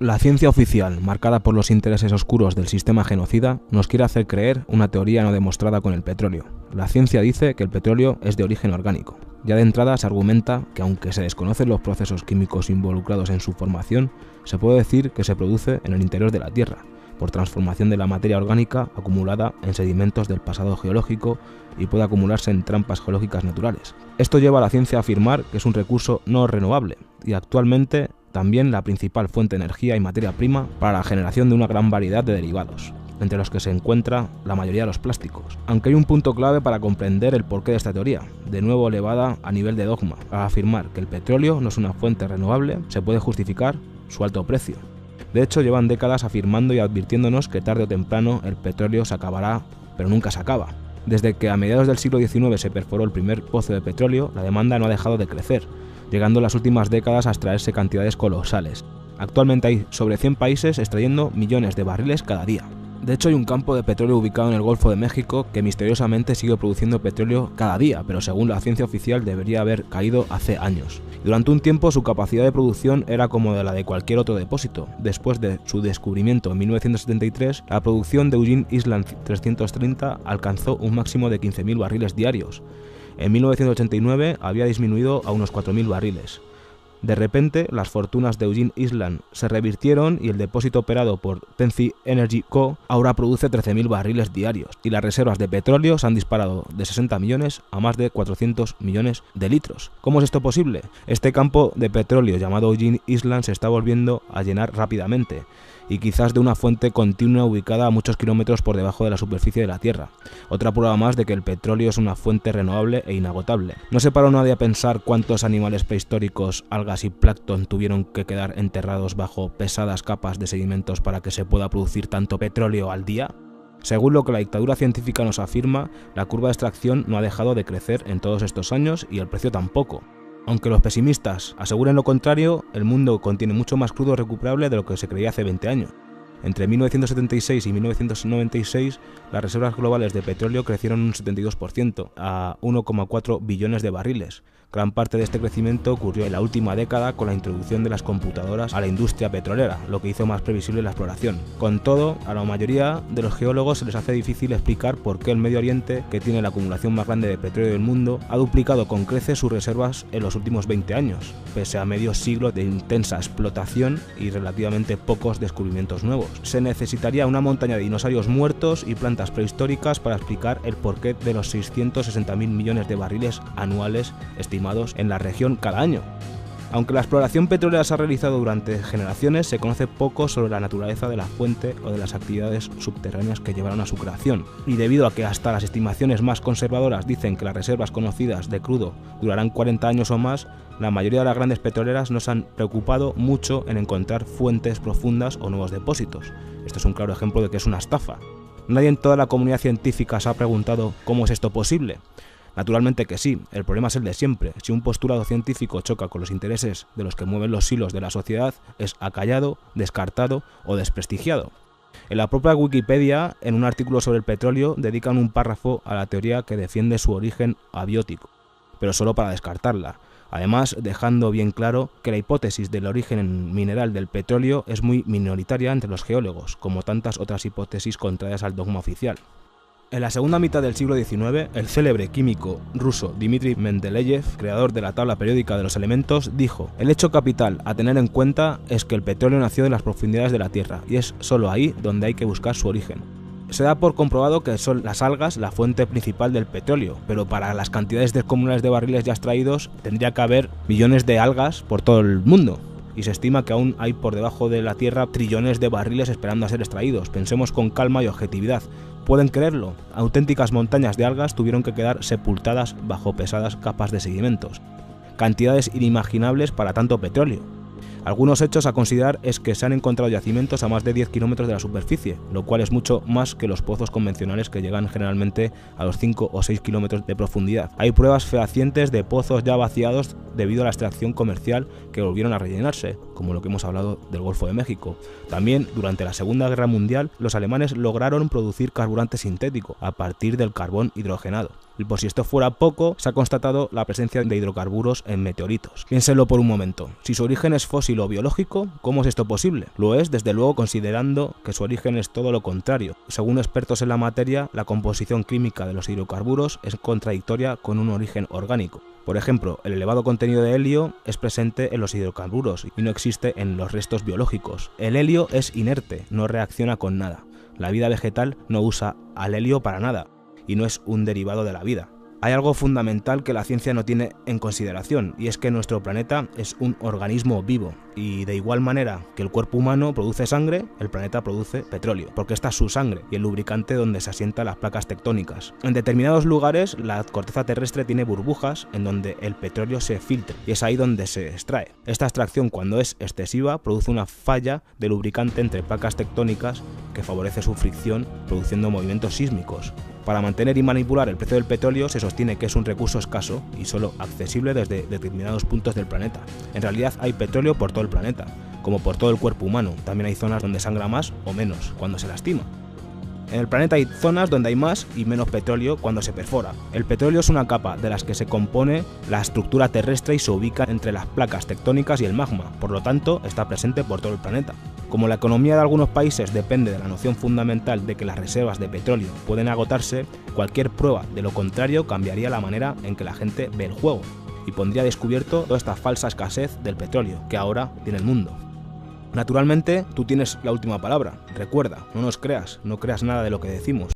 La ciencia oficial, marcada por los intereses oscuros del sistema genocida, nos quiere hacer creer una teoría no demostrada con el petróleo. La ciencia dice que el petróleo es de origen orgánico. Ya de entrada se argumenta que aunque se desconocen los procesos químicos involucrados en su formación, se puede decir que se produce en el interior de la Tierra, por transformación de la materia orgánica acumulada en sedimentos del pasado geológico y puede acumularse en trampas geológicas naturales. Esto lleva a la ciencia a afirmar que es un recurso no renovable y actualmente también la principal fuente de energía y materia prima para la generación de una gran variedad de derivados, entre los que se encuentra la mayoría de los plásticos. Aunque hay un punto clave para comprender el porqué de esta teoría, de nuevo elevada a nivel de dogma. Al afirmar que el petróleo no es una fuente renovable, se puede justificar su alto precio. De hecho, llevan décadas afirmando y advirtiéndonos que tarde o temprano el petróleo se acabará, pero nunca se acaba. Desde que a mediados del siglo XIX se perforó el primer pozo de petróleo, la demanda no ha dejado de crecer, llegando en las últimas décadas a extraerse cantidades colosales. Actualmente hay sobre 100 países extrayendo millones de barriles cada día. De hecho, hay un campo de petróleo ubicado en el Golfo de México que misteriosamente sigue produciendo petróleo cada día, pero según la ciencia oficial debería haber caído hace años. Durante un tiempo su capacidad de producción era como la de cualquier otro depósito. Después de su descubrimiento en 1973, la producción de Eugene Island 330 alcanzó un máximo de 15.000 barriles diarios. En 1989 había disminuido a unos 4.000 barriles. De repente, las fortunas de Eugene Island se revirtieron y el depósito operado por Tenzi Energy Co. ahora produce 13.000 barriles diarios y las reservas de petróleo se han disparado de 60 millones a más de 400 millones de litros. ¿Cómo es esto posible? Este campo de petróleo llamado Eugene Island se está volviendo a llenar rápidamente y quizás de una fuente continua ubicada a muchos kilómetros por debajo de la superficie de la Tierra. Otra prueba más de que el petróleo es una fuente renovable e inagotable. No se paró nadie a pensar cuántos animales prehistóricos, algas y plancton tuvieron que quedar enterrados bajo pesadas capas de sedimentos para que se pueda producir tanto petróleo al día. Según lo que la dictadura científica nos afirma, la curva de extracción no ha dejado de crecer en todos estos años y el precio tampoco. Aunque los pesimistas aseguren lo contrario, el mundo contiene mucho más crudo recuperable de lo que se creía hace 20 años. Entre 1976 y 1996, las reservas globales de petróleo crecieron un 72% a 1,4 billones de barriles. Gran parte de este crecimiento ocurrió en la última década con la introducción de las computadoras a la industria petrolera, lo que hizo más previsible la exploración. Con todo, a la mayoría de los geólogos se les hace difícil explicar por qué el Medio Oriente, que tiene la acumulación más grande de petróleo del mundo, ha duplicado con creces sus reservas en los últimos 20 años, pese a medio siglo de intensa explotación y relativamente pocos descubrimientos nuevos. Se necesitaría una montaña de dinosaurios muertos y plantas prehistóricas para explicar el porqué de los 660.000 millones de barriles anuales estimados en la región cada año. Aunque la exploración petrolera se ha realizado durante generaciones, se conoce poco sobre la naturaleza de la fuente o de las actividades subterráneas que llevaron a su creación. Y debido a que hasta las estimaciones más conservadoras dicen que las reservas conocidas de crudo durarán 40 años o más, la mayoría de las grandes petroleras no se han preocupado mucho en encontrar fuentes profundas o nuevos depósitos. Esto es un claro ejemplo de que es una estafa. Nadie en toda la comunidad científica se ha preguntado ¿cómo es esto posible? Naturalmente que sí, el problema es el de siempre. Si un postulado científico choca con los intereses de los que mueven los hilos de la sociedad, es acallado, descartado o desprestigiado. En la propia Wikipedia, en un artículo sobre el petróleo, dedican un párrafo a la teoría que defiende su origen abiótico, pero solo para descartarla. Además, dejando bien claro que la hipótesis del origen mineral del petróleo es muy minoritaria entre los geólogos, como tantas otras hipótesis contrarias al dogma oficial. En la segunda mitad del siglo XIX, el célebre químico ruso Dmitri Mendeleev, creador de la tabla periódica de los elementos, dijo: "El hecho capital a tener en cuenta es que el petróleo nació de las profundidades de la Tierra, y es solo ahí donde hay que buscar su origen. Se da por comprobado que son las algas la fuente principal del petróleo, pero para las cantidades descomunales de barriles ya extraídos tendría que haber millones de algas por todo el mundo. Y se estima que aún hay por debajo de la Tierra trillones de barriles esperando a ser extraídos. Pensemos con calma y objetividad. ¿Pueden creerlo? Auténticas montañas de algas tuvieron que quedar sepultadas bajo pesadas capas de sedimentos. Cantidades inimaginables para tanto petróleo. Algunos hechos a considerar es que se han encontrado yacimientos a más de 10 kilómetros de la superficie, lo cual es mucho más que los pozos convencionales que llegan generalmente a los 5 o 6 kilómetros de profundidad. Hay pruebas fehacientes de pozos ya vaciados debido a la extracción comercial que volvieron a rellenarse, como lo que hemos hablado del Golfo de México. También, durante la Segunda Guerra Mundial, los alemanes lograron producir carburante sintético a partir del carbón hidrogenado. Y por si esto fuera poco, se ha constatado la presencia de hidrocarburos en meteoritos. Piénsenlo por un momento. Si su origen es fósil o biológico, ¿cómo es esto posible? Lo es, desde luego, considerando que su origen es todo lo contrario. Según expertos en la materia, la composición química de los hidrocarburos es contradictoria con un origen orgánico. Por ejemplo, el elevado contenido de helio es presente en los hidrocarburos y no existe en los restos biológicos. El helio es inerte, no reacciona con nada. La vida vegetal no usa al helio para nada y no es un derivado de la vida. Hay algo fundamental que la ciencia no tiene en consideración, y es que nuestro planeta es un organismo vivo, y de igual manera que el cuerpo humano produce sangre, el planeta produce petróleo, porque esta es su sangre y el lubricante donde se asientan las placas tectónicas. En determinados lugares la corteza terrestre tiene burbujas en donde el petróleo se filtra, y es ahí donde se extrae. Esta extracción, cuando es excesiva, produce una falla de lubricante entre placas tectónicas que favorece su fricción, produciendo movimientos sísmicos. Para mantener y manipular el precio del petróleo se sostiene que es un recurso escaso y solo accesible desde determinados puntos del planeta. En realidad hay petróleo por todo el planeta, como por todo el cuerpo humano. También hay zonas donde sangra más o menos cuando se lastima. En el planeta hay zonas donde hay más y menos petróleo cuando se perfora. El petróleo es una capa de las que se compone la estructura terrestre y se ubica entre las placas tectónicas y el magma, por lo tanto está presente por todo el planeta. Como la economía de algunos países depende de la noción fundamental de que las reservas de petróleo pueden agotarse, cualquier prueba de lo contrario cambiaría la manera en que la gente ve el juego y pondría a descubierto toda esta falsa escasez del petróleo que ahora tiene el mundo. Naturalmente, tú tienes la última palabra. Recuerda, no nos creas, no creas nada de lo que decimos.